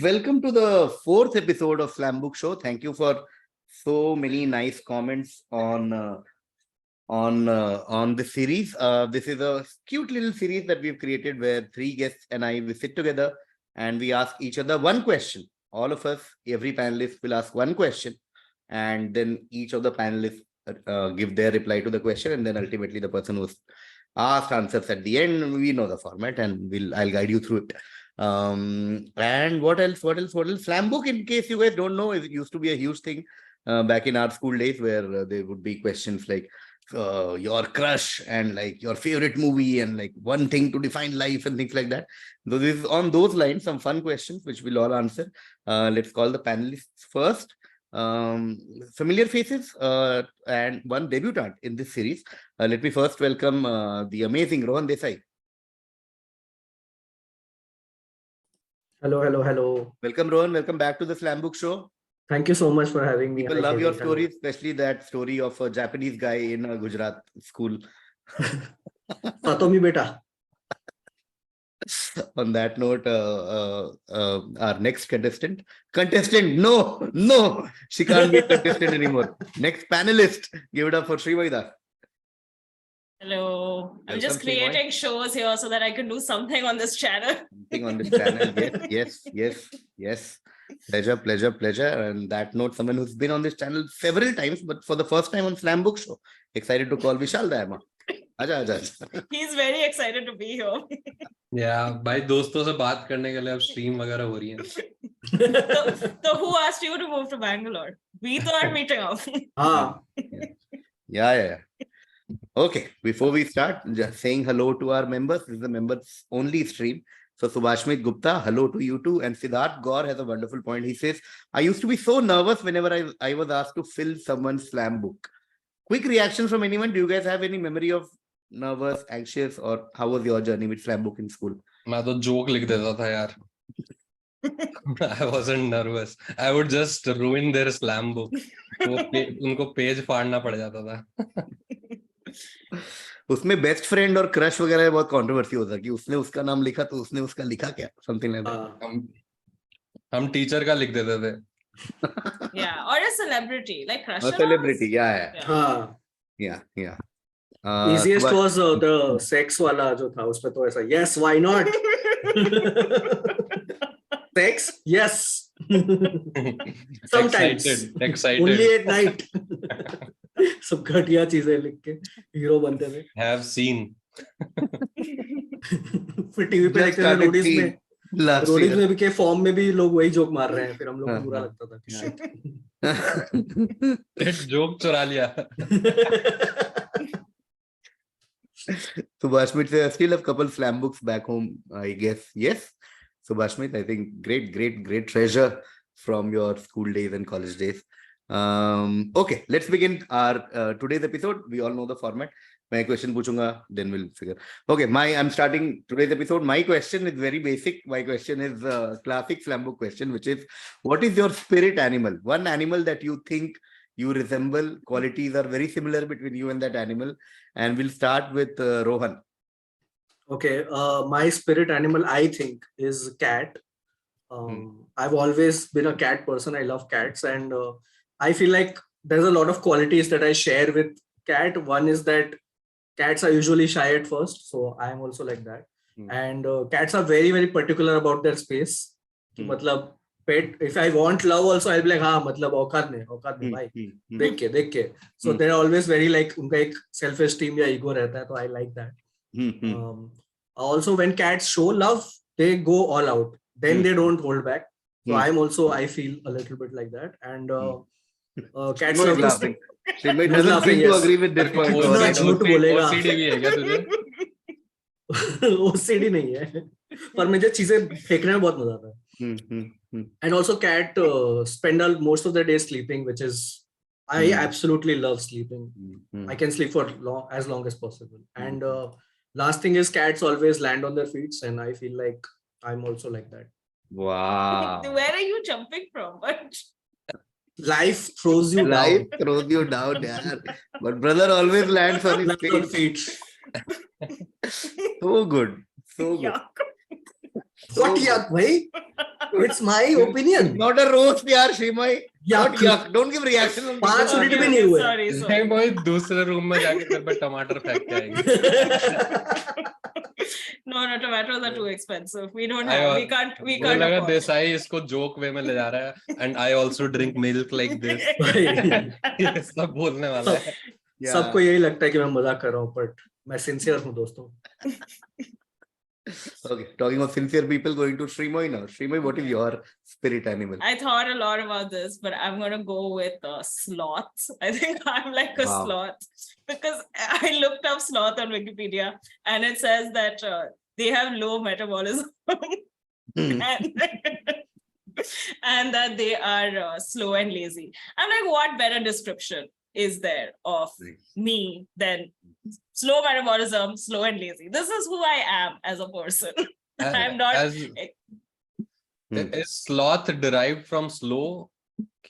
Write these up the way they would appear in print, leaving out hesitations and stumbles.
Welcome to the fourth episode of Slambook Show. Thank you for so many nice comments on the series. This is a cute little series that we've created where three guests and I we sit together and we ask each other one question. All of us, every panelist will ask one question, and then each of the panelists give their reply to the question, and then ultimately the person who's asked answers at the end. We know the format, and I'll guide you through it. And what else? Slambook, in case you guys don't know, it used to be a huge thing back in our school days, where there would be questions like your crush and like your favorite movie and like one thing to define life and things like that. So this is on those lines, some fun questions which we'll all answer. Let's call the panelists first. Familiar faces and one debutant in this series. Let me first welcome the amazing Rohan Desai. Hello. Welcome, Rohan. Welcome back to the Slambook Show. Thank you so much for having me. People love your stories, especially that story of a Japanese guy in a Gujarat school. Satomi beta. On that note, our next contestant, no, she can't be a contestant anymore. Next panelist, give it up for Shreemayee. Hello. I'm just creating shows here so that I can do something on this channel. Something on this channel. Yes. Pleasure. And that note, someone who's been on this channel several times, but for the first time on Slambook Show. Excited to call Vishal Dayama. Aja. He's very excited to be here. Yeah, भाई दोस्तों से बात करने के लिए अब stream वगैरह हो रही है. So who asked you to move to Bangalore? We thought meeting up. Yeah. Okay, before we start, just saying hello to our members. This is the members only stream. So Subhashmit Gupta, hello to you too. And Siddharth Gaur has a wonderful point. He says, I used to be so nervous whenever I was asked to fill someone's slam book. Quick reaction from anyone? Do you guys have any memory of nervous, anxious, or how was your journey with slam book in school? मैं तो joke लिख देता था यार. I wasn't nervous. I would just ruin their slam book. उनको page फाड़ना पड़ जाता था. उसमें बेस्ट फ्रेंड और क्रश वगैरह बहुत कंट्रोवर्सी होता कि उसने उसका नाम लिखा तो उसने उसका लिखा क्या, समथिंग लाइक दैट. हम टीचर का लिख देते थे. Yeah, or a celebrity like crush. A celebrity, yeah. Easiest was the sex वाला जो था, उसमें तो ऐसा yes why not. Sex yes. Sometimes excited only at night. सब घटिया चीजें लिख के हीरो बनते थे. Have seen. फिर टीवी पे देखते थे रोडीज में भी के फॉर्म में भी लोग वही जोक मार रहे हैं, फिर हम लोग को बुरा लगता था. जोक चुरा लिया. Subhashmit says, I still have a couple slam books back home, I guess. Yes, Subhashmit, I think great treasure from your school days and college days. Okay, let's begin our today's episode. We all know the format. My question puchunga, then we'll figure. Okay, I'm starting today's episode. My question is very basic. My question is a classic Slambook question, which is, what is your spirit animal? One animal that you think you resemble, qualities are very similar between you and that animal. And we'll start with Rohan. Okay, my spirit animal, I think, is cat. I've always been a cat person. I love cats, and I feel like there's a lot of qualities that I share with cat. One is that cats are usually shy at first, so I am also like that. And cats are very particular about their space. मतलब pet, if I want love also, I'll be like, हाँ मतलब औकात नहीं भाई, देख के. So they're always very like, उनका एक self esteem या ego रहता है, so I like that. Also, when cats show love, they go all out. Then they don't hold back. So I feel a little bit like that. And cats are laughing. Shreemayee doesn't seem to agree with this point. OCD भी है क्या तुझे? OCD नहीं है, पर मुझे चीजें फेंकने में बहुत मजा आता है. And also cat spend most of their day sleeping, which is I absolutely love sleeping. I can sleep for as long as possible. And last thing is cats always land on their feet, and I feel like I'm also like that. Wow. Where are you jumping from? Life throws you down, yeah. But brother always lands on his feet. So good. Yeah. What yuck, bhai? It's my opinion. Not a roast, yaar, Shreemayee. Not Yuck. yuck. Don't give reaction. on पांच people's minute Okay, भी argument. नहीं okay, हुए. sorry, नहीं sorry. भाई दूसरे room में जाके तेरे पे टमाटर फेंक के आएगी. No, tomatoes are too expensive. We don't I have. al- We can't. We मुझे can't लगा afford. देसाई इसको जोक वे में ले जा रहा है. And I also drink milk like this. ये सब बोलने वाला है. Yeah. सबको यही लगता है कि मैं मजाक कर रहा हूँ, बट मैं सिंसियर हूँ दोस्तों. Okay, talking of sincere people, going to Shreemayee now. Shreemayee, what is your spirit animal? I thought a lot about this, but I'm gonna go with sloth. I think I'm like a Wow. sloth because I looked up sloth on Wikipedia and it says that they have low metabolism Hmm. and that they are slow and lazy. I'm like, what better description is there of me than slow metabolism, slow and lazy? This is who I am as a person. I'm not. Is sloth derived from slow?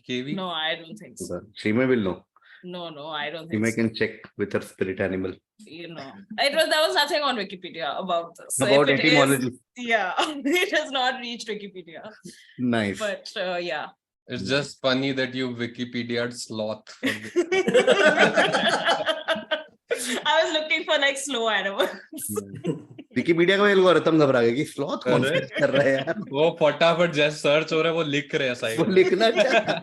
KV? No, I don't think so. Shreemayee will know. No, I don't think Shreemayee so. can check with her spirit animal. There was nothing on Wikipedia about this. So About if it is- etymology. yeah, it has not reached Wikipedia. Nice. But yeah. It's just funny that you Wikipedia'd sloth. For this. I was looking for like slow animals. Wikipedia का algorithm घबरा गया कि sloth कौन अरे। सा कर रहा है यार. वो फटाफट जैसे सर्च हो रहा है वो लिख रहे हैं वो साइड. लिखना चाहता.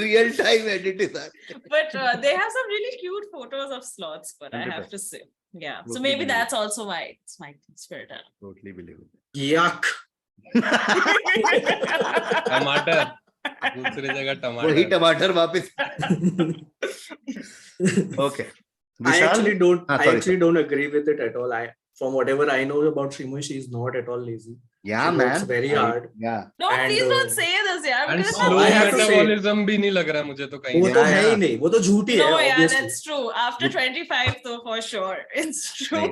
Real time edit is that. But they have some really cute photos of sloths, but I have to say. Yeah. So maybe that's also why it's my spirit animal. Totally believable. Yuck. टमाटर. दूसरी जगह वही टमाटर. टमाटर वापस. Okay. I actually sorry. don't agree with it at all. From whatever I know about Shreemayee, she is not at all lazy. Yeah, She man. works very hard. Yeah. No, And, please don't say this, yeah. And Because slow I have to say- metabolism भी नहीं लग रहा है मुझे तो कहीं. वो तो Yeah, है ही yeah. नहीं, वो तो झूठी है. no, yeah, obviously. that's true. After 25, though, for sure, it's true.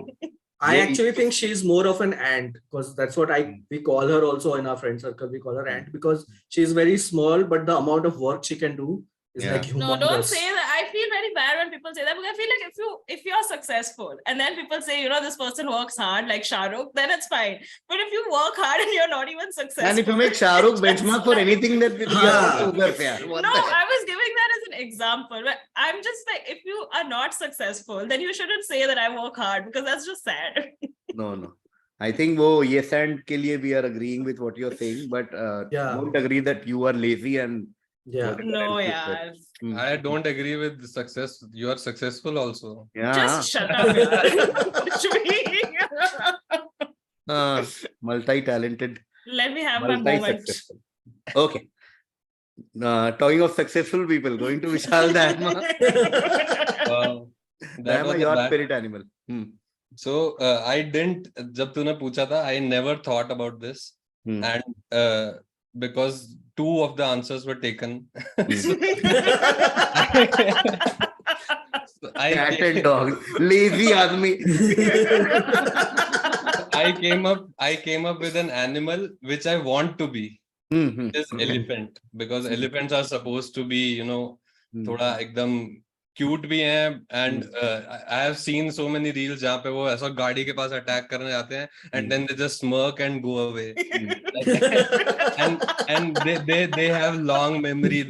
I actually think she's more of an ant because that's what we call her also in our friend circle. We call her ant because she's very small, but the amount of work she can do is Yeah. like humongous. No, don't say that. I feel very bad when people say that because I feel like if you're successful and then people say, this person works hard like Shah Rukh, then it's fine. But if you work hard and you're not even successful. And if you make Shah Rukh benchmark for anything that we are sugar pe yaar. What No, the heck? I was giving that as an example. But I'm just like, if you are not successful, then you shouldn't say that I work hard because that's just sad. No. I think wo yes and ke liye we are agreeing with what you're saying, but Yeah. don't agree that you are lazy and Yeah. No, else you yeah. said. I don't agree with success. You are successful also. Yeah. Just shut up, yaar. Multi-talented, Let me have my moment. multi-successful. Okay. Talking of successful people, going to Vishal Dayama. Wow. That Dayama, was a your bad- spirit animal. So I didn't. जब तूने पूछा था, I never thought about this, and because two of the answers were taken. Cat and dog, lazy आदमी. I came up with an animal which I want to be. Is elephant because elephants are supposed to be, थोड़ा एकदम cute भी हैं and I have seen so many reels जहाँ पे वो ऐसा गाड़ी के पास अटैक करने जाते हैं and then they just smirk and go away. and they have long memory.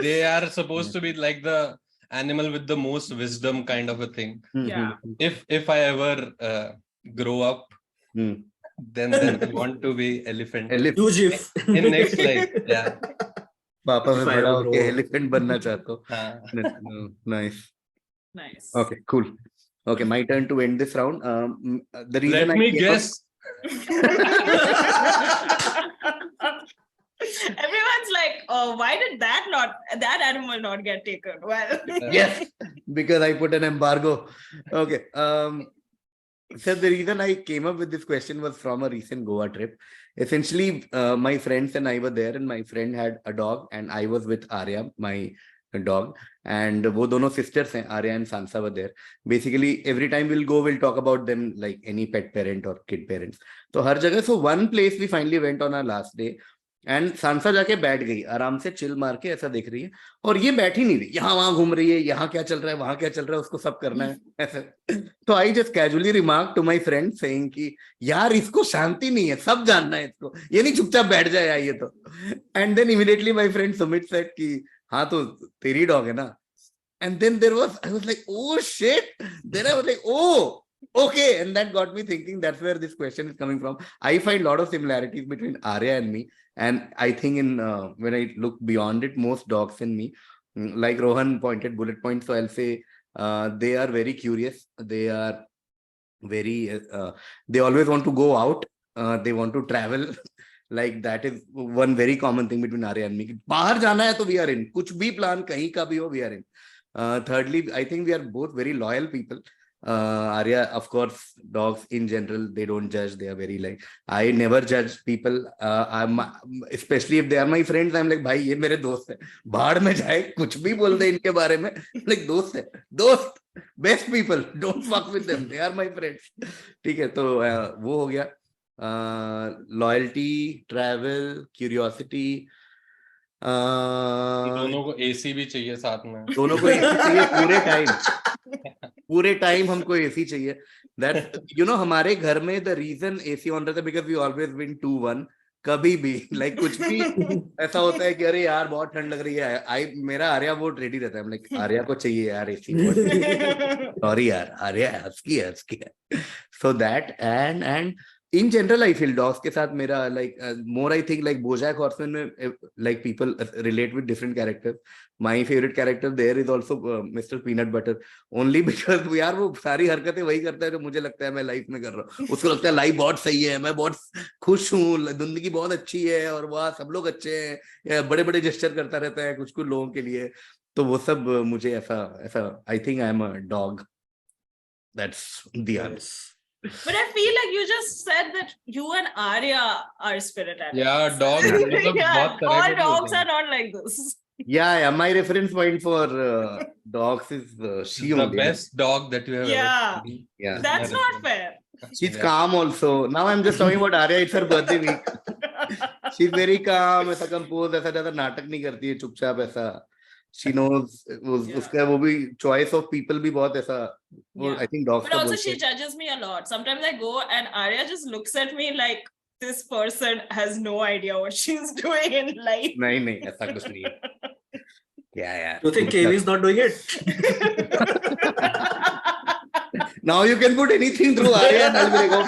They are supposed to be like the animal with the most wisdom kind of a thing. Yeah. If I ever grow up, then I want to be elephant. Huge if. In next life, yeah. पापा मैं If I बड़ा ever होके grow up. elephant बनना चाहता हूँ. हाँ. Nice. Nice. Okay, cool. Okay, my turn to end this round. The reason Let me guess. Everyone's like, oh, why did that animal not get taken? Well, Yes, because I put an embargo. Okay. So the reason I came up with this question was from a recent Goa trip. Essentially, my friends and I were there, and my friend had a dog, and I was with Arya, my dog, and वो दोनों sisters हैं, Arya and Sansa were there. Basically, every time we'll talk about them like any pet parent or kid parents. So हर जगह, so one place we finally went on our last day. And Sansa जाके बैठ गई आराम से, chill मार के ऐसा देख रही है, और ये बैठ ही नहीं रही, यहाँ वहां घूम रही है, यहाँ क्या चल रहा है, वहां क्या चल रहा है, उसको सब करना है ऐसे. तो I just casually remark to my friend saying कि यार इसको शांति नहीं है, सब जानना है इसको, ये नहीं चुपचाप बैठ जाए आइए तो. And then immediately my friend Sumit said कि हाँ तो तेरी डॉग है ना. And then I was like, oh shit. Then I was like, oh, okay. And that got me thinking, that's where this question is coming from. I find a lot of similarities between Arya and me. And I think when I look beyond it, most dogs and me, like Rohan pointed bullet points. So I'll say they are very curious. They are very, they always want to go out. They want to travel. Like that is one very common thing between Arya and me. बाहर जाना है तो we are in. कुछ भी plan कहीं का भी हो, we are in. Thirdly, I think we are both very loyal people. Arya, of course, dogs in general, they don't judge. They are very like, I never judge people. Especially if they are my friends, I'm like, भाई ये मेरे दोस्त है, बाहर में जाए कुछ भी बोल दे इनके बारे में, like दोस्त है, दोस्त, best people, don't fuck with them, they are my friends. ठीक है, तो वो हो गया. Loyalty, travel, curiosity. दोनों को एसी भी चाहिए साथ में. दोनों को एसी चाहिए पूरे टाइम हमको एसी चाहिए. दैट हमारे घर में द रीजन एसी ऑन रहता है बिकॉज वी ऑलवेज विन 2-1. कभी भी लाइक कुछ भी ऐसा होता है कि अरे यार बहुत ठंड लग रही है, मेरा आर्या वो रेडी रहता है. लाइक आर्या को चाहिए यार एसी. सॉरी यार आर्या हंस की है. So that and in general, I feel dogs के साथ मेरा like more I think like BoJack Horseman में like people relate with different characters. My favorite character there is also Mr. Peanut Butter, only because यार वो सारी हरकतें वही करता है जो मुझे लगता है मैं लाइफ में कर रहा हूँ. उसको लगता है लाइफ बहुत सही है, मैं बहुत खुश हूँ, जिंदगी बहुत अच्छी है और वहाँ सब लोग अच्छे हैं, बड़े बड़े जेस्चर करता रहता है कुछ कुछ लोगों के लिए. तो वो सब मुझे ऐसा I think I am a dog. That's the answer. But I feel like you just said that you and Arya are spirit animals. Yeah, dogs. Yeah, all dogs are not like this. Yeah. My reference point for dogs is she The only. best dog that you have ever seen. Yeah. That's not fair. She's calm also. Now I'm just talking about Arya. It's her birthday week. She's very calm. ऐसा compose, ऐसा ज़्यादा नाटक नहीं करती है, चुपचाप ऐसा. She knows उसका वो भी choice of people भी बहुत ऐसा. I think dogs. But also she judges me a lot. Sometimes I go and Arya just looks at me like this person has no idea what she's doing in life. नहीं ऐसा कुछ नहीं है. Yeah. You think KV is not doing it? Now you can put anything through Arya and I'll be like, oh,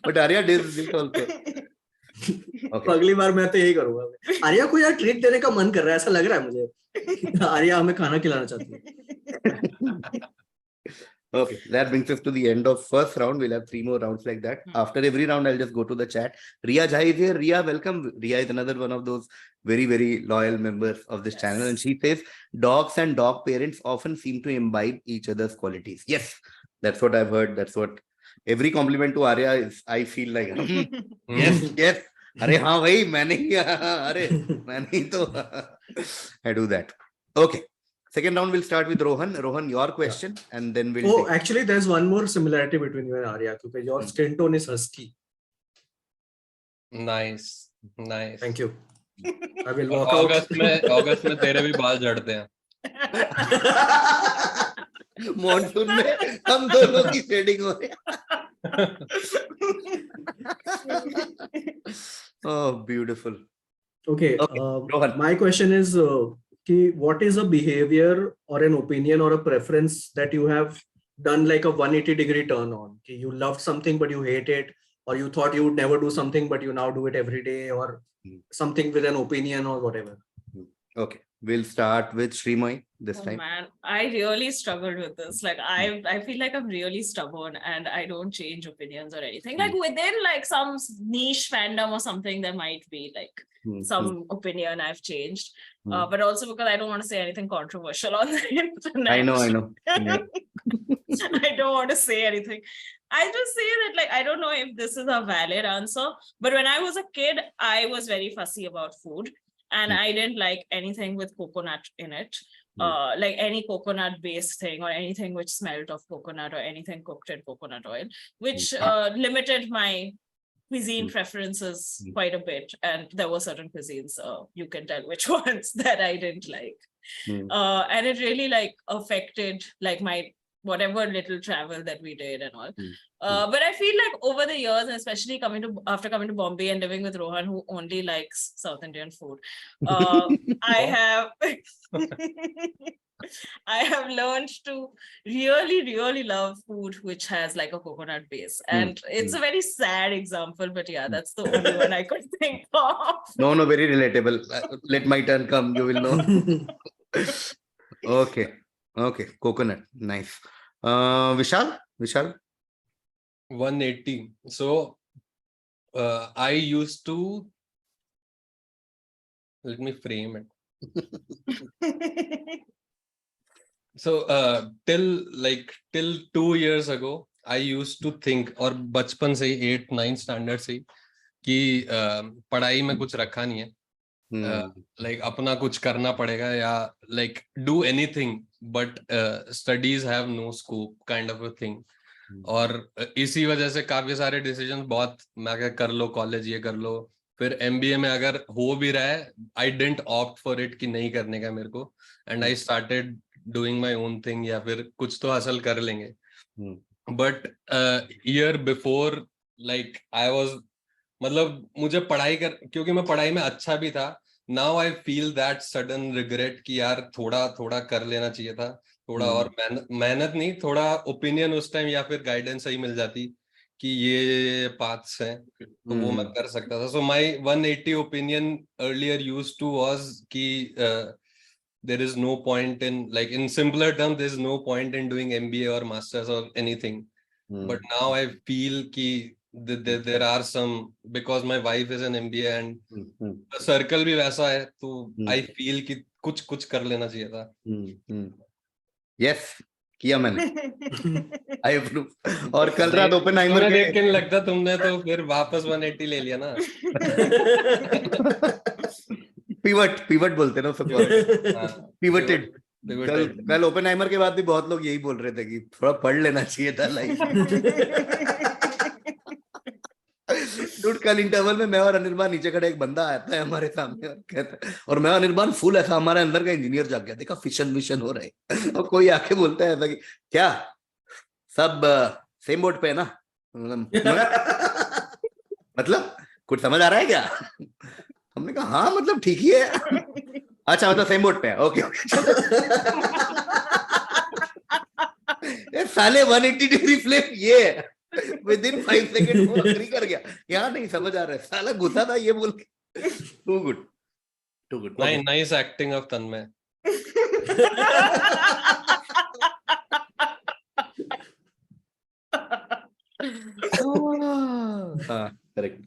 but Arya did this also. Okay. अगली बार मैं तो यही करूंगा. आर्या को यार ट्रीट देने का मन कर रहा है, ऐसा लग रहा है मुझे. आर्या हमें खाना खिलाना चाहती है. Okay, that brings us to the end of first round. We'll have 3 more rounds like that. After every round, I'll just go to the chat. Riya Jai is here. Riya, welcome. Riya is another one of those very, very loyal members of this channel. And she says, dogs and dog parents often seem to imbibe each other's qualities. Yes, that's what I've heard. That's what every compliment to Arya is. I feel like, yes. अरे हाँ भाई मैंने ही तो I do that. Okay. Second round will start with Rohan. Rohan, your question, and then we'll. Oh, actually, there's one more similarity between you and Arya. Because your skin tone is husky. Nice. Thank you. I will walk out. अगस्त में तेरे भी बाल झड़ते हैं. Monsoon में हम दोनों की shading हो रही है. Oh, beautiful. Okay. My question is, what is a behavior or an opinion or a preference that you have done like a 180-degree turn on? You loved something but you hate it, or you thought you would never do something but you now do it every day, or something with an opinion or whatever. Okay, we'll start with Shreemayee this time. Man, I really struggled with this. Like I feel like I'm really stubborn and I don't change opinions or anything. Like within like some niche fandom or something, there might be like some opinion I've changed. But also because I don't want to say anything controversial on the internet. I know. I don't want to say anything. I just say that like I don't know if this is a valid answer, but when I was a kid, I was very fussy about food. And I didn't like anything with coconut in it, like any coconut based thing or anything which smelled of coconut or anything cooked in coconut oil, which limited my cuisine preferences quite a bit, and there were certain cuisines you can tell which ones that I didn't like. And it really like affected like my whatever little travel that we did and all. But I feel like over the years, and especially after coming to Bombay and living with Rohan, who only likes South Indian food, I have learned to really love food which has like a coconut base. And it's a very sad example, but yeah, that's the only one I could think of. No, very relatable. Let my turn come, you will know. Okay, coconut, nice. Vishal? 180. So I used to, let me frame it. So till 2 years ago, I used to think, और बचपन से 8th 9th standard से कि पढ़ाई में कुछ रखा नहीं है, like अपना कुछ करना पड़ेगा या like do anything but studies have no scope kind of a thing. और इसी वजह से काफी सारे डिसीजन बहुत मैं क्या कर लो कॉलेज ये कर लो, फिर MBA में अगर हो भी रहा है I didn't opt for it कि नहीं करने का मेरे को, and I started doing my own thing या फिर कुछ तो हासिल कर लेंगे. But year before like I was मतलब मुझे पढ़ाई क्योंकि मैं पढ़ाई में अच्छा भी था, now I feel that sudden regret कि यार थोड़ा कर लेना चाहिए था, थोड़ा और मेहनत नहीं, थोड़ा ओपिनियन उस टाइम या फिर गाइडेंस सही मिल जाती कि ये पाथ्स हैं तो वो मैं कर सकता था. So my 180 opinion earlier used to was कि there is no point in like in simpler terms there is no point in doing MBA or masters or anything. But now I feel कि there are some, because my wife is an MBA and the circle भी वैसा है तो I feel कि कुछ कर लेना चाहिए था. Yes, किया मैंने. I approve. और कल रात ओपेनहाइमर के देख के नहीं लगता तुमने तो फिर वापस 180 ले लिया ना. पिवट बोलते ना उसको. पिवटेड. कल ओपेनहाइमर के बाद भी बहुत लोग यही बोल रहे थे कि थोड़ा पढ़ लेना चाहिए था लाइफ. डूड कल इंटरवल में मैं और अनिर्बान नीचे खड़े, एक बंदा आता है हमारे सामने और कहता है, और मैं अनिर्बान फुल ऐसा हमारे अंदर का इंजीनियर जाग गया, देखा फिशन हो रहे हैं, और कोई आके बोलता है ऐसा कि क्या सब सेम बोट पे है ना, मतलब कुछ समझ आ रहा है क्या? हमने कहा हाँ मतलब ठीक ही है. अच्छा मतलब सेम बोट पे है, ओके. साले 180 डिग्री फ्लिप ये within 5 seconds वो अग्री कर गया. यहाँ नहीं समझ आ रहा है, साला गुस्सा था ये बोल के. Too good. Nice acting of Tanmay. Correct.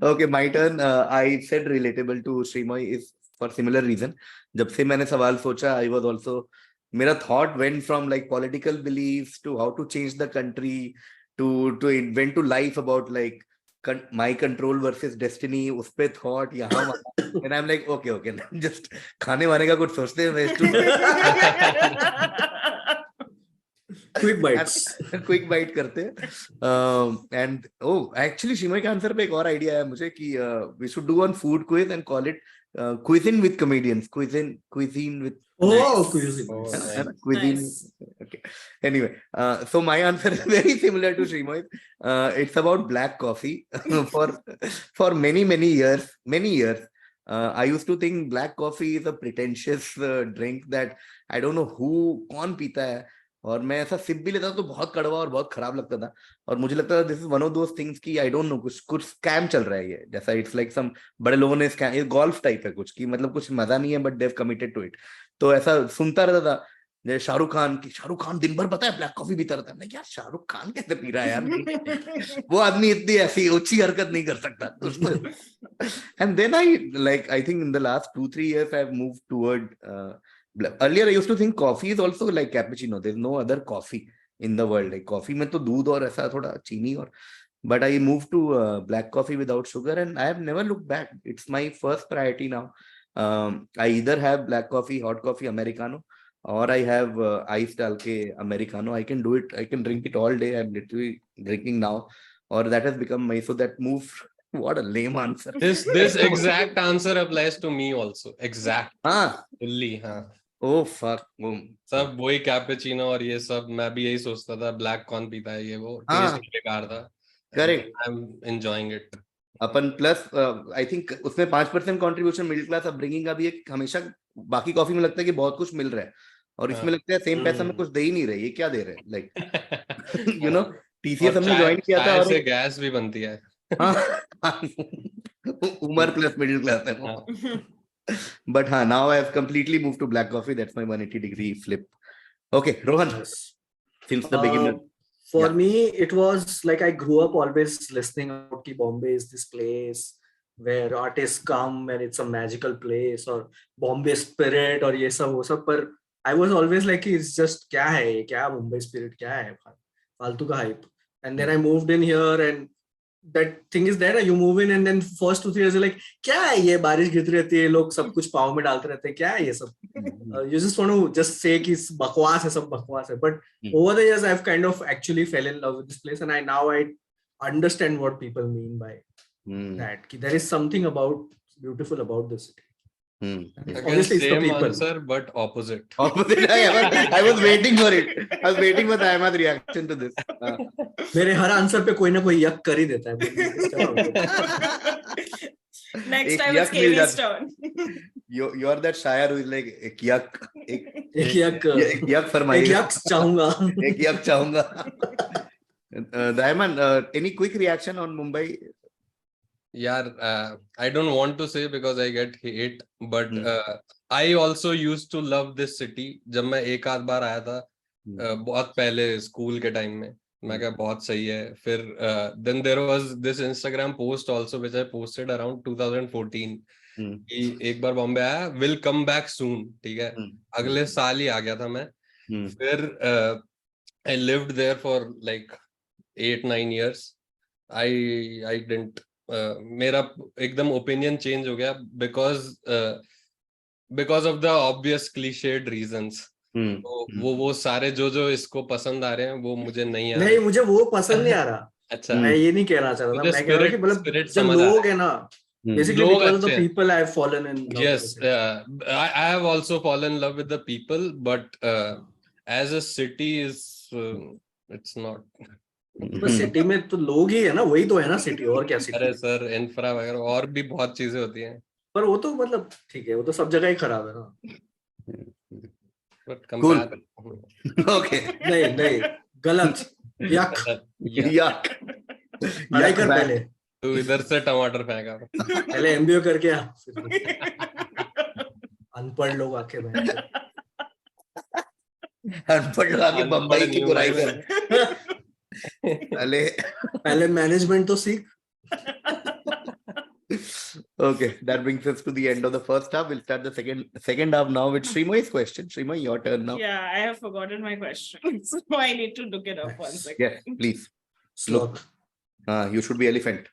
Okay, my turn. I said relatable to Shreemayee is for similar reason. जब से मैंने सवाल सोचा, I was also, मेरा thought went from like political beliefs to how to change the country to went to life about like my control versus destiny. उस पे thought यहाँ and I'm like okay just खाने वाने का कुछ सोचते हैं. Quick bites. Quick bite करते हैं. And actually Shreemayee के आंसर पे एक और आइडिया है मुझे कि we should do one food quiz and call it cuisine with comedians. Cuisine with cuisine. Cuisine. Nice. Okay. Anyway, so my answer is very similar to Shreemayee. It's about black coffee. For many years. I used to think black coffee is a pretentious drink that I don't know who कौन पीता है, और मैं ऐसा SIP भी लेता था तो बहुत कड़वा और बहुत खराब लगता था, और मुझे लगता था this is one of those things की आई डोंट नो कुछ स्कैम चल रहा है ये, जैसा इट्स लाइक सम बड़े लोगों ने स्कैम, ये गोल्फ टाइप है कुछ की, मतलब कुछ मजा नहीं है but they have committed to it. तो ऐसा सुनता रहता था. जैसे शाहरुख खान दिन भर पता है ब्लैक कॉफी पीता रहता है. मैं यार शाहरुख खान कैसे पी रहा है यार, वो आदमी इतनी ऐसी ऊंची हरकत नहीं कर सकता. And then I think in the last 2-3 years I have moved toward earlier I used to think coffee is also like cappuccino. There's no other coffee in the world. Like coffee में तो दूध और ऐसा थोड़ा चीनी और, but I moved to black coffee without sugar and I have never looked back. It's my first priority now. I either have black coffee, hot coffee, Americano, or I have ice डाल के Americano. I can do it. I can drink it all day. I'm literally drinking now. or that has become my, so that move. What a lame answer. This exact answer applies to me also. Exact. हाँ. Fully, हाँ. Oh fuck. सब वही cappuccino और ये सब मैं भी यही सोचता था, ब्लैक कौन पीता है ये वो, हाँ. टेस्ट बेकार था. Correct. I'm enjoying it. Upon plus I think उसमें 5% कंट्रीब्यूशन मिडिल क्लास अपब्रिंगिंग का भी एक, हमेशा बाकी कॉफी में लगता है कि बहुत कुछ मिल रहा है और इसमें लगता है सेम पैसा में कुछ दे ही नहीं रहे, ये क्या दे रहे हैं, लाइक यू नो टीसीएस हमने ज्वाइन किया था और गैस भी बनती है. उमर प्लस मिडिल क्लास है वो. But now I have completely moved to black coffee. That's my 180-degree flip. Okay, Rohan, since the beginning. For me, it was like I grew up always listening about कि Bombay is this place where artists come and it's a magical place, or Bombay spirit और ये सब वो सब, पर I was always like it's just क्या है ये, क्या Bombay spirit क्या है, फालतू का hype. And then I moved in here and that thing is there, you move in and then first 2-3 years you're like क्या है ये, बारिश गिरती रहती है, लोग सब कुछ पाव में डालते रहते हैं, क्या है ये सब. You just want to just say कि बकवास है, सब बकवास है. But over the years I've kind of actually fell in love with this place, and I understand what people mean by that, कि there is something beautiful about this city. Obviously it's the Same people. answer but opposite. I was waiting for it. I was waiting for Dayama's reaction to this. मेरे हर answer पे कोई ना कोई यक कर ही देता है. Next time it's KV's turn. You're that shayar who is like एक यक फरमाइए. एक यक चाहूंगा. एक यक चाहूंगा. Dayaman, any quick reaction on Mumbai? Yeah, I don't want to say because I get hate, but I also used to love this city. जब मैं एक आध बार आया था बहुत पहले स्कूल के टाइम में, मैं कहा बहुत सही है. फिर then there was this Instagram post also which I posted around 2014 कि एक बार बॉम्बे आया, will come back soon. ठीक है, अगले साल ही आ गया था मैं. फिर I lived there for like 8-9 years. I didn't मेरा एकदम ओपिनियन चेंज हो गया because of the obvious cliched reasons. तो वो सारे जो इसको पसंद आ रहे हैं वो मुझे नहीं आ रहा. नहीं, मुझे वो पसंद नहीं आ रहा. अच्छा, मैं ये नहीं कहना चाह रहा था. मैं कह रहा कि मतलब जो लोग है ना, basically because of the people I have fallen in love with. Yes, I have also fallen in love with the people, but as a city is it's not. तो सिटी में तो लोग ही है ना, वही तो है ना सिटी, और क्या सिटी. अरे सर, इंफ्रा वगैरह और भी बहुत चीजें होती हैं, पर वो तो मतलब ठीक है, वो तो सब जगह ही खराब है ना. Cool. Okay. नहीं गलत. यक. पढ़ाई कर पहले. तू इधर से टमाटर फेंका. पहले एमबीए करके आ. अनपढ़ लोग आके बैठे. अनपढ़ लोग आके बम्बई की बुराई कर. पहले मैनेजमेंट तो सीख. Okay, that brings us to the end of the first half. We'll start the second half now with Shreemayee's question. Shreemayee, your turn now. Yeah, I have forgotten my question, so I need to look it up 1 second. Yes, please. Sloth. You should be elephant.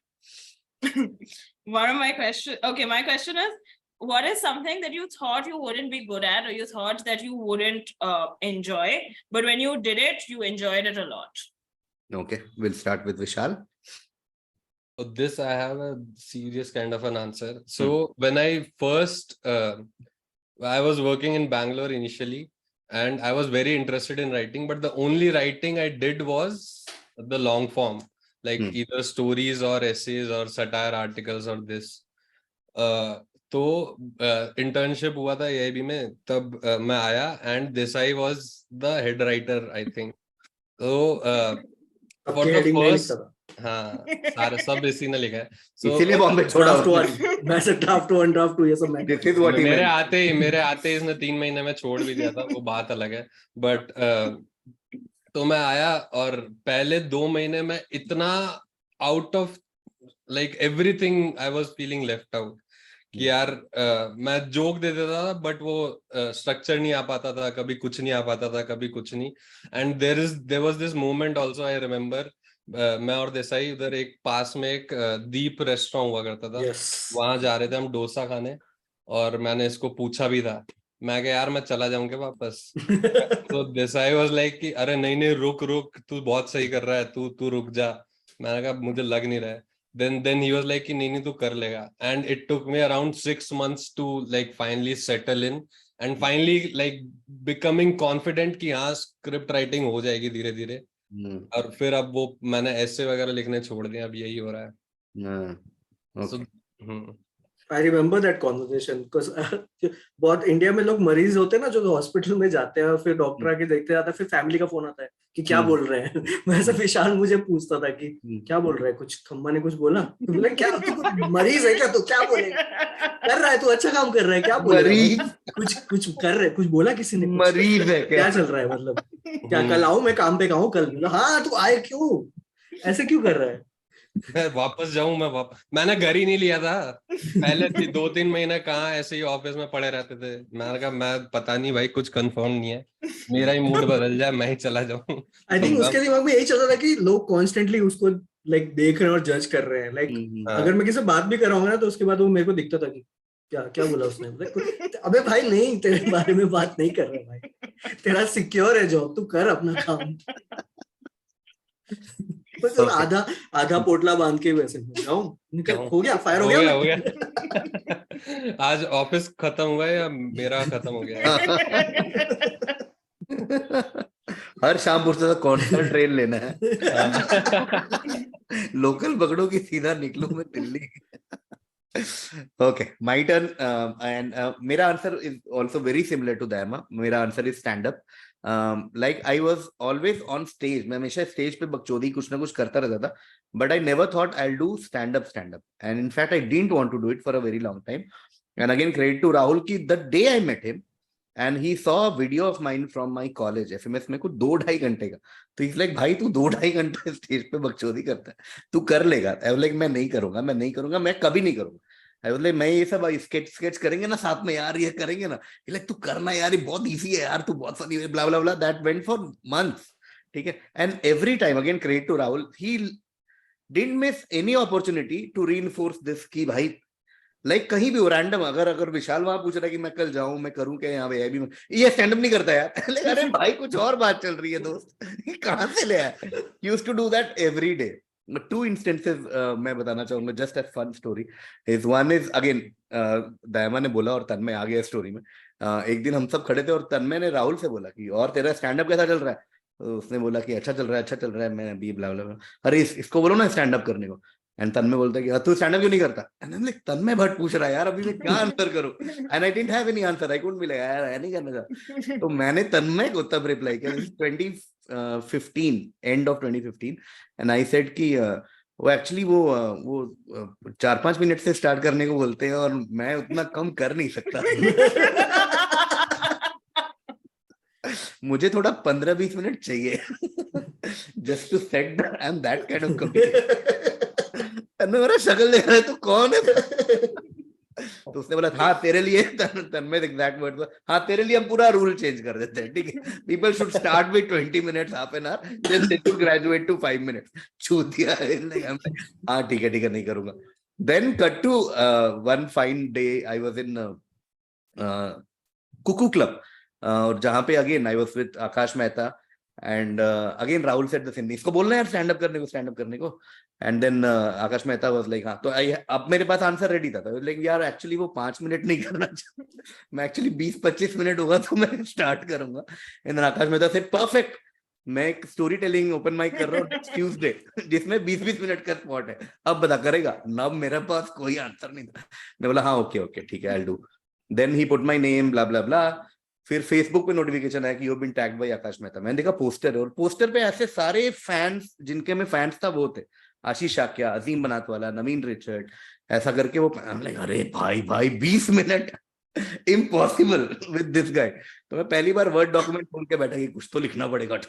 One of my question. Okay, my question is, what is something that you thought you wouldn't be good at, or you thought that you wouldn't enjoy, but when you did it, you enjoyed it a lot? Okay, we'll start with Vishal. So this I have a serious kind of an answer. So when I first, I was working in Bangalore initially, and I was very interested in writing, but the only writing I did was the long form, like either stories or essays or satire articles or this. तो internship हुआ था AIB में, तब मैं आया and Desai was the head writer, I think. So for the first, हाँ, सारे सब इसी ने लिखा है. इसीलिए बॉम्बे छोड़ा. मैं से draft 1 draft 2 ये सब मैं. मेरे आते ही इसने 3 महीने में छोड़ भी दिया था, वो बात अलग है. बट तो मैं आया और पहले 2 महीने में इतना out of like everything I was feeling left out कि यार मैं जोक दे देता था बट वो स्ट्रक्चर नहीं आ पाता था, कभी कुछ नहीं आ पाता था, कभी कुछ नहीं. And there was this moment also, I remember, मैं और देसाई उधर एक पास में एक दीप रेस्टोरेंट हुआ करता था. वहां जा रहे थे हम डोसा खाने, और मैंने इसको पूछा भी था, मैं कहा यार मैं चला जाऊंगा वापस. तो देसाई वाज लाइक कि अरे नहीं रुक तू बहुत सही कर रहा है, तू रुक जा. मैंने कहा मुझे लग नहीं रहा है. Then he was like कि नहीं तू कर लेगा. And it took me around 6 months to like finally settle in and finally like becoming confident कि हाँ script writing हो जाएगी धीरे धीरे. और फिर अब वो मैंने ऐसे वगैरह लिखने छोड़ दिया, अब यही हो रहा है. Okay. I remember that conversation because बहुत इंडिया में लोग मरीज होते हैं ना जो हॉस्पिटल में जाते हैं और फिर डॉक्टर आके देखते जाता है, फिर फैमिली का फोन आता है कि क्या बोल रहे हैं. वैसे विशाल मुझे पूछता था कि क्या बोल रहा है, कुछ खम्मा ने कुछ बोला, तो बोले क्या तू मरीज है क्या, तू क्या बोलेगा, कर रहा है तू अच्छा काम कर रहा है, क्या बोलेगा, कुछ कर रहे, कुछ बोला किसी ने, मरीज है क्या चल रहा है, मतलब क्या कल आऊं मैं काम पे, कहूँ कल, हाँ तू आए क्यों, ऐसे क्यों कर रहा है. मैं वापस जाऊं, मैंने घर ही नहीं लिया था पहले 2-3 महीने, कहाँ ऐसे ही ऑफिस में पड़े रहते थे. मैंने कहा मैं पता नहीं भाई कुछ कंफर्म नहीं है, मेरा ही मूड बदल जाए मैं ही चला जाऊं. आई थिंक उसके दिमाग में यही चल रहा था कि लोग कॉन्स्टेंटली उसको लाइक देख रहे हैं और जज कर रहे हैं. लाइक अगर मैं किसी से बात भी कर रहा हूँ ना तो उसके बाद वो मेरे को दिखता था कि क्या बोला उसने. अबे भाई नहीं, तेरे बारे में बात नहीं कर रहा भाई, तेरा सिक्योर है जॉब, तू कर अपना काम. तो आधा पोटला बांध के वैसे जाऊं, निकल, हो गया, फायर हो गया. आज ऑफिस खत्म हुआ है या मेरा खत्म हो गया. हर शाम पूछता था कौन सा ट्रेन लेना है. लोकल पकड़ो कि सीधा निकलूं मैं Delhi. Okay, my turn. And मेरा answer is also very similar to Dayama. मेरा answer is stand up. Like I was always on stage. मैं हमेशा स्टेज पे बकचोदी कुछ ना कुछ करता रहता था. But I never thought I'll do stand up. And in fact, I didn't want to do it for a very long time. And again, credit to Rahul कि the day I met him, and he saw a video of mine from my college FMS में कुछ 2-2.5 घंटे का. तो he's like भाई तू 2-2.5 घंटे stage पे बकचोदी करता है, तू कर लेगा. I was like मैं नहीं करूंगा, मैं कभी नहीं करूंगा. I was like मैं ये सब स्केच करेंगे ना साथ में यार, ये करेंगे ना. He's like तू करना यार, ये बहुत इजी है यार, तू बहुत फनी है, blah blah blah. That went for months. ठीक है. And every time, again credit to Rahul, he didn't miss any opportunity to reinforce this कि भाई लाइक कहीं भी हो रैंडम, अगर विशाल वहां पूछ रहा है कि मैं कल जाऊं, मैं करूं क्या यहाँ पे, ये स्टैंड अप नहीं करता यार. अरे भाई कुछ और बात चल रही है दोस्त, कहाँ से ले आया. Used to do that every day. 2 instances मैं बताना चाहूंगा just as fun story. Is one is again Dayama ने बोला और तन्मय आ गया स्टोरी में. एक दिन हम सब खड़े थे और तन्मय ने राहुल से बोला कि और तेरा स्टैंड अप कैसा चल रहा है. तो उसने बोला कि अच्छा चल रहा है, मैं अभी ब्ला ब्ला. अरे इसको बोलो ना स्टैंड अप करने को. एंड तन्मय बोलता है कि तू स्टैंड अप क्यों नहीं करता. एंड आई एम लाइक तन्मय भट्ट पूछ रहा है यार, अभी मैं क्या आंसर करूं. And I didn't have any answer, I couldn't be like यार मैं नहीं करना चाहता. तो मैंने तन्मय को तब रिप्लाई किया 2015 end of 2015. And I said कि वो एक्चुअली वो 4-5 मिनट से स्टार्ट करने को बोलते हैं और मैं उतना कम कर नहीं सकता. मुझे थोड़ा 15-20 मिनट चाहिए just to set I am that kind of committed. मेरा शक्ल देख रहा है तो कौन है. तो उसने बोला हाँ तेरे लिए, तन्मय एग्जैक्ट वर्ड था, हाँ तेरे लिए हम पूरा रूल चेंज कर देते हैं. ठीक है, people should start with 20 minutes, half an hour, then they should graduate to 5 minutes. छू दिया है. हाँ ठीक है नहीं करूंगा. Then cut to one fine day I was in cuckoo club, और जहां पे again I was with Akash Mehta. And again Rahul said the same, इसको बोलना है स्टैंड अप करने को. And then Akash Mehta was like हाँ. तो अब मेरे पास आंसर रेडी था. लाइक यार एक्चुअली वो 5 मिनट नहीं करना चाहता, मैं एक्चुअली 20-25 मिनट होगा तो मैं स्टार्ट करूंगा. And then Akash Mehta said perfect, मैं एक स्टोरी टेलिंग ओपन माइक कर रहा हूँ नेक्स्ट ट्यूसडे जिसमें 20-20 मिनट का स्पॉट है, अब बता करेगा ना. मेरे पास कोई आंसर नहीं था. मैं बोला हाँ ओके ठीक है I will do. Then he put my name blah blah blah. फिर फेसबुक पे नोटिफिकेशन आया कि you have been tagged by Akash Mehta. मैंने देखा पोस्टर है, और पोस्टर पे ऐसे सारे फैंस जिनके में फैंस था वो थे आशीष शाक्या, अजीम बनात वाला, नवीन रिचर्ड, ऐसा करके वो. अरे भाई 20 minute impossible with this guy. तो मैं पहली बार वर्ड डॉक्यूमेंट खोल के बैठा कि कुछ तो लिखना पड़ेगा.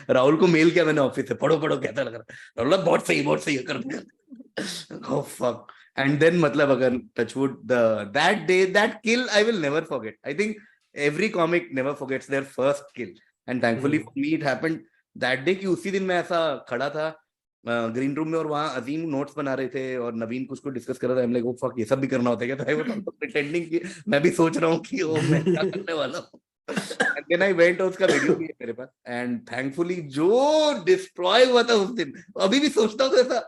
राहुल को मेल किया मैंने ऑफिस से, पढ़ो कैसा लग रहा है. बहुत सही कर. oh fuck. And then मतलब अगर touchwood that day, that kill I will never forget. I think every comic never forgets their first kill, and thankfully for me it happened that day कि उसी दिन मैं ऐसा खड़ा था ग्रीन रूम में और वहाँ अजीम नोट्स बना रहे थे और नवीन कुछ डिस्कस कर रहा था. I'm like, oh fuck, ये सब भी करना होता है क्या. तो I was pretending कि मैं भी सोच रहा हूँ कि मैं क्या करने वाला हूँ. And then I went उसका वीडियो भी है मेरे पास and thankfully जो destroy हुआ था उस दिन अभी भी सोचता हूँ ऐसा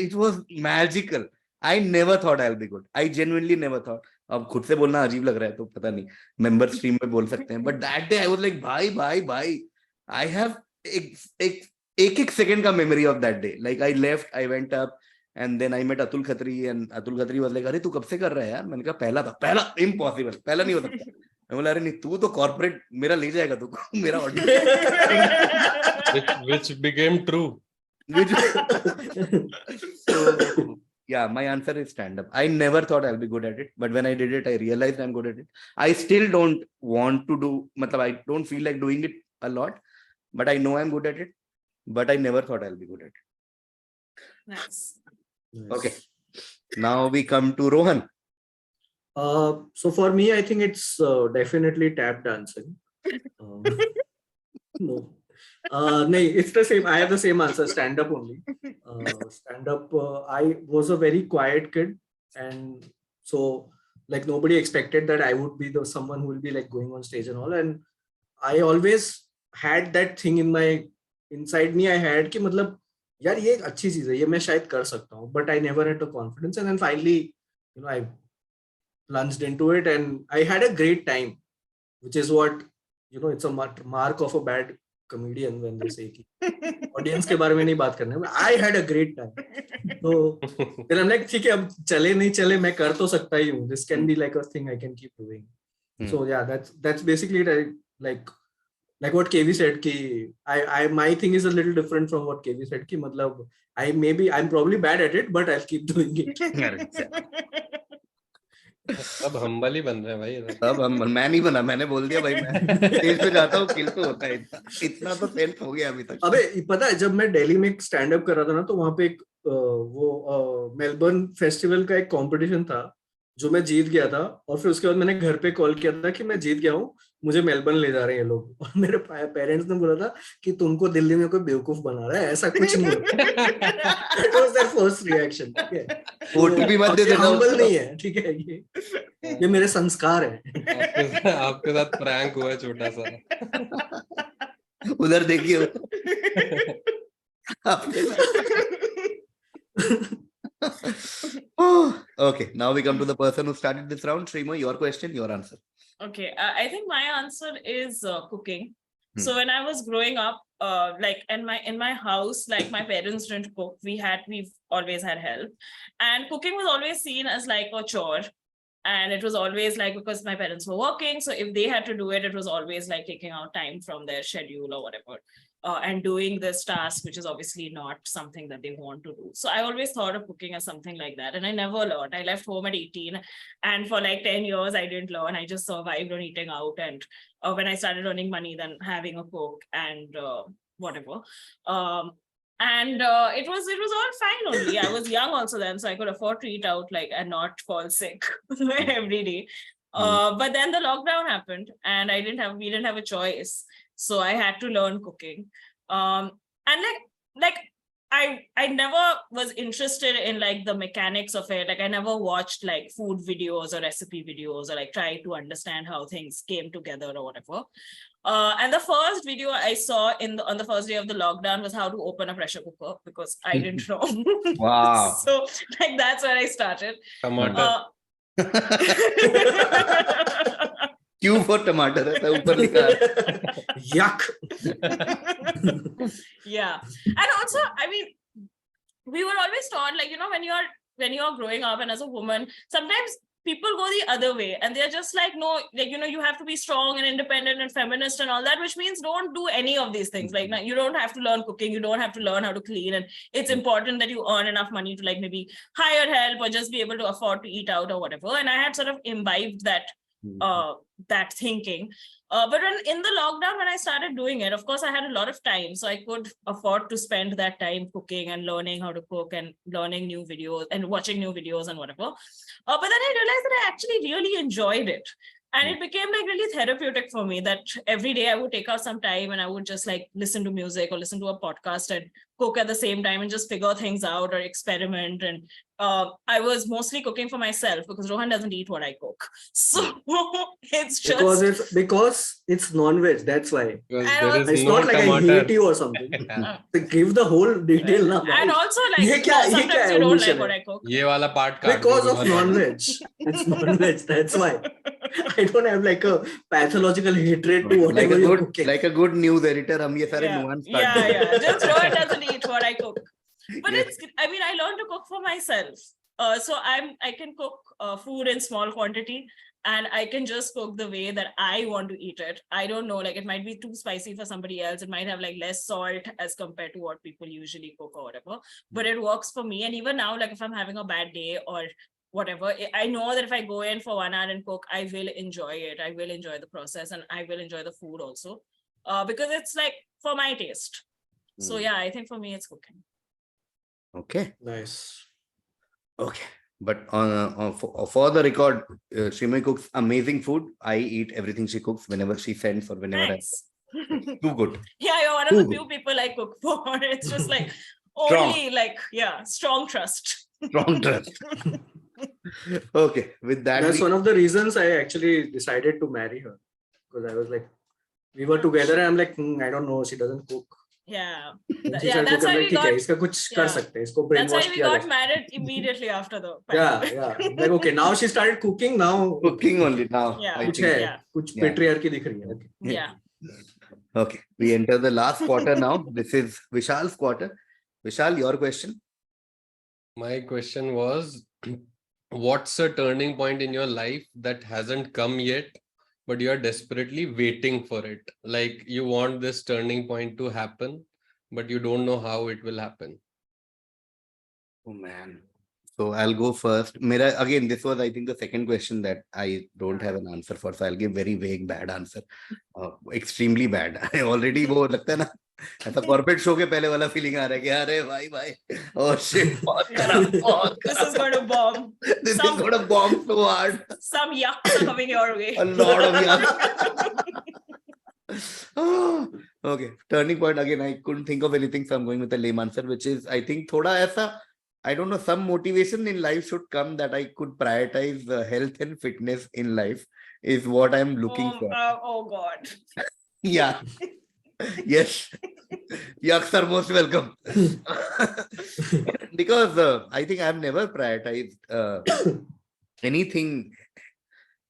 it was magical. I never thought I'll be good. I genuinely never thought. अब खुद से बोलना अजीब लग रहा है तो पता नहीं मेंबर स्ट्रीम में बोल सकते हैं but that day I was like भाई I have एक सेकंड का memory of that day. Like I left, I went up and then I met Atul Khatri and Atul Khatri was like अरे तू कब से कर रहा है यार? मैंने कहा पहला impossible, पहला नहीं हो सकता. मैं बोला अरे नहीं तू तो कॉर्पोरेट मेरा ले जाएगा तू मेरा audio which became true. So, yeah, my answer is stand-up. I never thought I'll be good at it, but when I did it, I realized I'm good at it. I still don't want to do, I don't feel like doing it a lot, but I know I'm good at it, but I never thought I'll be good at it. Nice. Okay. Now we come to Rohan. So for me, I think it's definitely tap dancing. No. It's the same. I have the same answer. Stand up only. Stand up. I was a very quiet kid, and so like nobody expected that I would be someone who will be like going on stage and all. And I always had that thing inside me. I had कि मतलब यार ये एक अच्छी चीज है, ये मैं शायद कर सकता हूँ. But I never had the confidence, and then finally, I plunged into it, and I had a great time, which is what it's a mark of a bad comedian when they say कि audience के बारे में नहीं बात करना है. I had a great time. So then I'm like ठीक है अब चले नहीं चले मैं कर तो सकता ही हूँ. This can be like a thing I can keep doing. So yeah, that's basically it. Like what KV said कि my thing is a little different from what KV said कि मतलब I'm probably bad at it, but I'll keep doing it. अब humble ही बन रहे हैं भाई. अब मैं नहीं बना, मैंने बोल दिया भाई मैं स्टेज पे जाता हूँ किल तो होता है इतना तो सेंस हो गया अभी तक. अबे पता है जब मैं दिल्ली में स्टैंड अप कर रहा था ना तो वहां पे एक वो मेलबर्न फेस्टिवल का एक कंपटीशन था जो मैं जीत गया था. और फिर उसके बाद मैंने घर पे कॉल किया था कि मैं जीत गया हूँ, मुझे मेलबर्न ले जा रहे हैं ये लोग. और मेरे पेरेंट्स ने बोला था कि तुमको दिल्ली में कोई बेवकूफ बना रहा है, ऐसा कुछ नहीं होता. That was their first reaction. ठीक है, ओटीपी मत दे देना. हम्बल नहीं है, ठीक है, ये मेरे संस्कार है. आपके साथ प्रैंक हुआ है छोटा सा. उधर देखिए. Okay, now we come to the person who started this round. Shreemayee, your question, your answer. Okay, I think my answer is cooking. So when I was growing up, like in my house, like my parents didn't cook. We've always had help, and cooking was always seen as like a chore. And it was always like, because my parents were working, so if they had to do it, it was always like taking out time from their schedule or whatever, and doing this task, which is obviously not something that they want to do. So I always thought of cooking as something like that. And I never learned. I left home at 18, and for like 10 years, I didn't learn. I just survived on eating out. And when I started earning money, then having a cook and whatever. And it was all fine only. I was young also then, so I could afford to eat out like and not fall sick every day. But then the lockdown happened, and we didn't have a choice, so I had to learn cooking. And like I never was interested in like the mechanics of it. Like I never watched like food videos or recipe videos or like tried to understand how things came together or whatever. And the first video I saw on the first day of the lockdown was how to open a pressure cooker, because I didn't know. Wow. So like that's where I started. Tomato. Q for tomato. ऊपर लिखा है. Yuck. Yeah. And also, I mean, we were always taught, like, when you're growing up and as a woman, sometimes people go the other way and they're just like, no, like, you have to be strong and independent and feminist and all that, which means don't do any of these things. Like, you don't have to learn cooking. You don't have to learn how to clean. And it's important that you earn enough money to like maybe hire help or just be able to afford to eat out or whatever. And I had sort of imbibed that thinking. But in the lockdown, when I started doing it, of course, I had a lot of time. So I could afford to spend that time cooking and learning how to cook and learning new videos and watching new videos and whatever. But then I realized that I actually really enjoyed it. And it became like really therapeutic for me that every day I would take out some time and I would just like listen to music or listen to a podcast and cook at the same time and just figure things out or experiment. And I was mostly cooking for myself because Rohan doesn't eat what I cook. So it's just because it's non-veg, that's why. Because And there is It's no not like I tomato. hate you or something. So give the whole detail now. and also like ये क्या- ये sometimes क्या you don't omission like what है? I cook. ये वाला part काट Because दो, of Rohan. non-veg. It's non-veg, that's why. I don't have like a pathological hatred to whatever you're cooking. like a good news editor, हम ये सारे Yeah, nuance yeah. Just Rohan doesn't eat what I cook. But Yes. I mean, I learned to cook for myself. So I can cook food in small quantity and I can just cook the way that I want to eat it. I don't know, like it might be too spicy for somebody else. It might have like less salt as compared to what people usually cook or whatever, but it works for me. And even now, like if I'm having a bad day or whatever, I know that if I go in for 1 hour and cook, I will enjoy it. I will enjoy the process and I will enjoy the food also because it's like for my taste. So yeah, I think for me, it's cooking. Okay. Nice. Okay. But for the record, Shreemayee cooks amazing food. I eat everything she cooks whenever she sends or whenever Thanks. Too good. Yeah, you're one of the few people I cook for. It's just like only like, yeah, strong trust. Strong trust. Okay. With that, That's one of the reasons I actually decided to marry her. Because I was like, we were together and I'm like, I don't know, she doesn't cook. Yeah. And she Yeah, started that's cooking, why like, we ठीक है, got- इसका कुछ कर yeah. सकते हैं, इसको That's why brainwash we किया जा got सकता married immediately after the है. Yeah. Like, okay, now she started cooking, now cooking only now. Yeah. I कुछ think. है, Yeah. कुछ Yeah. patriarchy दिख रही है. Okay. Yeah. Okay. We enter the last quarter now. This is Vishal's quarter. Vishal, your question. My question was, what's a turning point in your life that hasn't come yet, but you're desperately waiting for it? Like you want this turning point to happen, but you don't know how it will happen. Oh man. So I'll go first. Again, this was, I think, the second question that I don't have an answer for. So I'll give very vague, bad answer. Extremely bad. I already वो लगता है ना ऐसा corporate show के पहले वाला feeling आ रहा है कि अरे भाई oh shit बहुत खराब This is going to bomb. This is going to bomb so hard. Some yucks are coming your way. A lot of yucks. Okay, turning point again. I couldn't think of anything, so I'm going with a lame answer, which is I think thoda aisa, I don't know, some motivation in life should come that I could prioritize health and fitness in life is what I'm looking for. Oh God. Yeah. Yes. Yucks are most welcome. Because I think I've never prioritized anything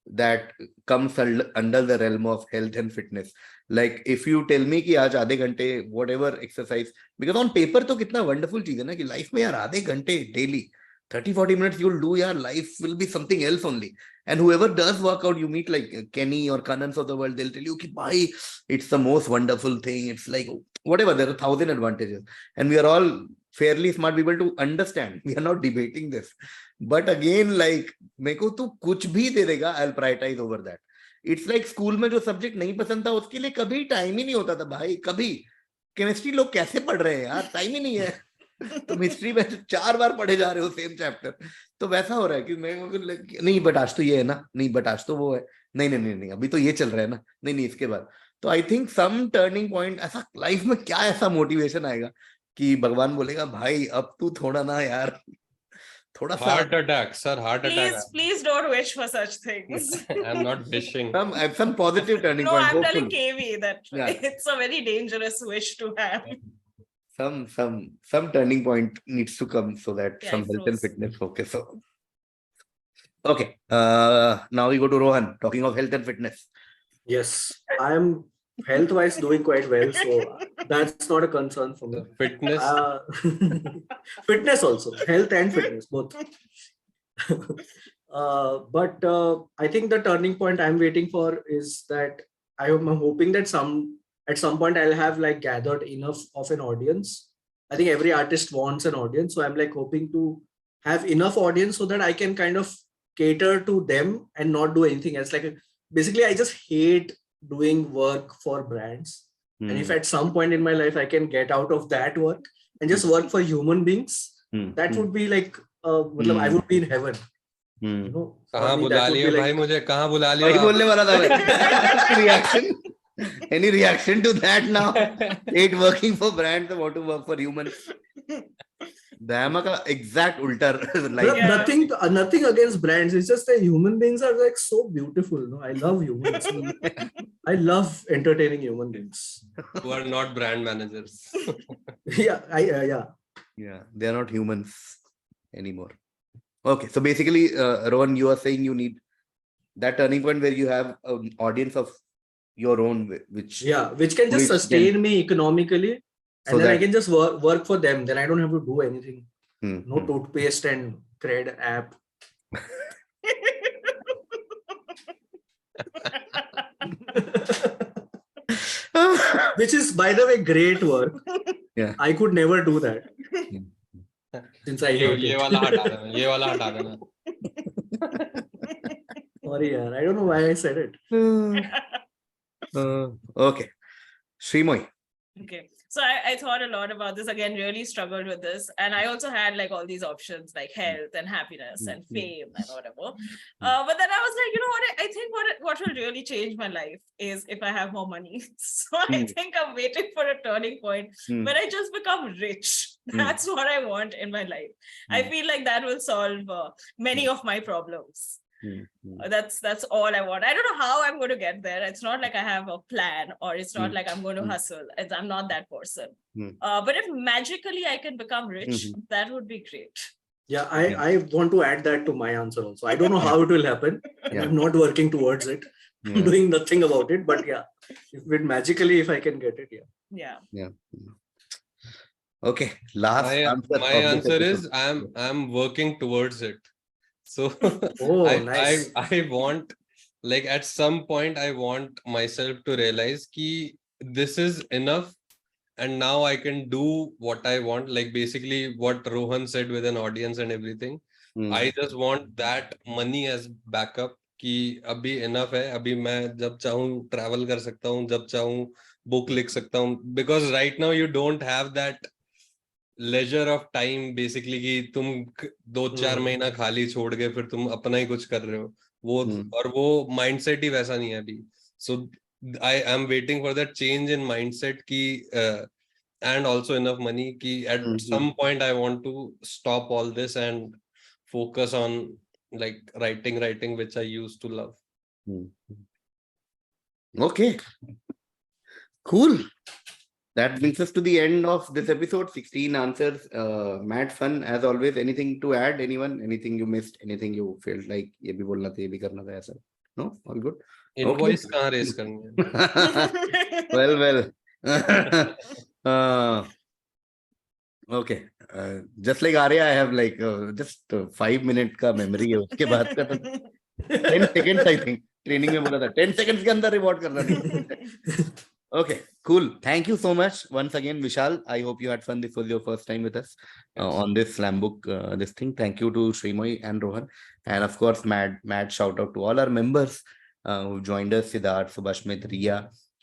that comes under the realm of health and fitness. Like if you tell me कि आज आधे घंटे whatever exercise, because on paper तो कितना wonderful चीज है ना कि life में यार आधे घंटे daily 30-40 minutes you'll do, your life will be something else only. And whoever does workout, you meet like Kenny or Kanans of the world, they'll tell you कि bhai, it's the most wonderful thing. It's like whatever, there are 1,000 advantages, and we are all fairly smart people to understand. We are not debating this, but again, like मेरे को तू कुछ भी दे देगा, I'll prioritize over that. It's like school में जो subject नहीं पसंद था उसके लिए कभी टाइम ही नहीं होता था भाई. कभी केमिस्ट्री लोग कैसे पढ़ रहे हैं यार, टाइम ही नहीं है. तुम हिस्ट्री में 4 बार पढ़े जा रहे हो सेम चैप्टर. तो वैसा हो रहा है कि मैं नहीं बट आज तो ये है ना, नहीं बट आज तो वो है, नहीं अभी तो ये चल रहा है ना, नहीं इसके बाद. तो I think some turning point, ऐसा लाइफ में क्या ऐसा मोटिवेशन आएगा कि भगवान बोलेगा भाई अब तू थोड़ा ना यार थोड़ा सा. Heart attack, sir. Heart attack. Please don't wish for such things. I'm not wishing. Some positive turning No, point. I'm telling hopefully. KV that it's a very dangerous wish to have. Some turning point needs to come so that some health and fitness. Okay, so okay. Now we go to Rohan talking of health and fitness. Yes, I am health-wise doing quite well, so that's not a concern for me. Fitness. Fitness also, health and fitness both. But I think the turning point I'm waiting for is that I'm hoping that at some point I'll have like gathered enough of an audience. I think every artist wants an audience, so I'm like hoping to have enough audience so that I can kind of cater to them and not do anything else. Like basically, I just hate doing work for brands. And if at some point in my life I can get out of that work and just work for human beings, that would be like I would be in heaven. You know, for कहाँ me, बुला that would लिया be भाई like, मुझे कहाँ बुला वही लिया बोलने वाला था मैं. Reaction? Any reaction to that now? Hate working for brands and want to work for humans. Dayama का exact उल्टा like. Yeah. nothing against brands. It's just that human beings are like so beautiful. No, I love humans. I love entertaining human beings. who are not brand managers. Yeah, Yeah, they are not humans anymore. Okay, so basically, Rohan, you are saying you need that turning point where you have an audience of your own, which which can just sustain me economically, and So then I that- can just work for them. Then I don't have to do anything. No toothpaste and cred app. Which is, by the way, great work. Yeah. I could never do that. Since I hate ये it. वाला हटा देना ये वाला हटा देना. Sorry, yaar. I don't know why I said it. Okay, Shreemayee. Okay. So I thought a lot about this again, really struggled with this. And I also had like all these options like health and happiness and fame and whatever. But then I was like, you know what? I think what will really change my life is if I have more money. So I think I'm waiting for a turning point where I just become rich. That's what I want in my life. I feel like that will solve many of my problems. That's all I want. I don't know how I'm going to get there. It's not like I have a plan, or it's not like I'm going to hustle. I'm not that person. But if magically I can become rich, that would be great. Yeah, I want to add that to my answer also. I don't know how it will happen, and I'm not working towards it. I'm doing nothing about it, but yeah, if I can get it, Yeah. Okay, last answer. My answer is I'm working towards it. So nice. I want, like, at some point I want myself to realize ki this is enough, and now I can do what I want. Like basically what Rohan said with an audience and everything. I just want that money as backup कि अभी enough है, अभी मैं जब चाहूँ travel कर सकता हूँ, जब चाहूँ book लिख सकता हूँ, because right now you don't have that laser of time basically कि तुम 2-4 महीना खाली छोड़ के फिर तुम अपना ही कुछ कर रहे हो, वो और वो माइंडसेट ही वैसा नहीं है अभी. So I am waiting for that change in mindset की एंड आल्सो इनफ मनी कि at some point I want to stop all this and focus on like writing which I used to love. Okay, cool. That brings us to the end of this episode. 16 answers. Mad fun as always. Anything to add? Anyone? Anything you missed? Anything you felt like ये भी बोलना था, ये भी करना था ऐसा? No, all good. Invoice कहाँ raise करनी है? Well. Okay. Just like Arya, I have like just 5 minute का memory है. उसके बाद का तो 10 seconds I think. Training में बोला था 10 seconds के अंदर reward करना नहीं. Okay, cool. Thank you so much once again, Vishal. I hope you had fun. This was your first time with us on this Slambook this thing. Thank you to Shreemayee and Rohan, and of course, mad shout out to all our members who joined us: Siddharth, Subhashmit, Riya,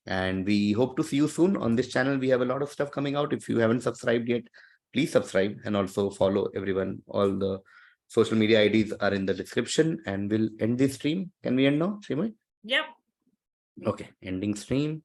and we hope to see you soon on this channel. We have a lot of stuff coming out. If you haven't subscribed yet, please subscribe and also follow everyone. All the social media IDs are in the description, and we'll end this stream. Can we end now, Shreemayee? Yep. Okay, ending stream.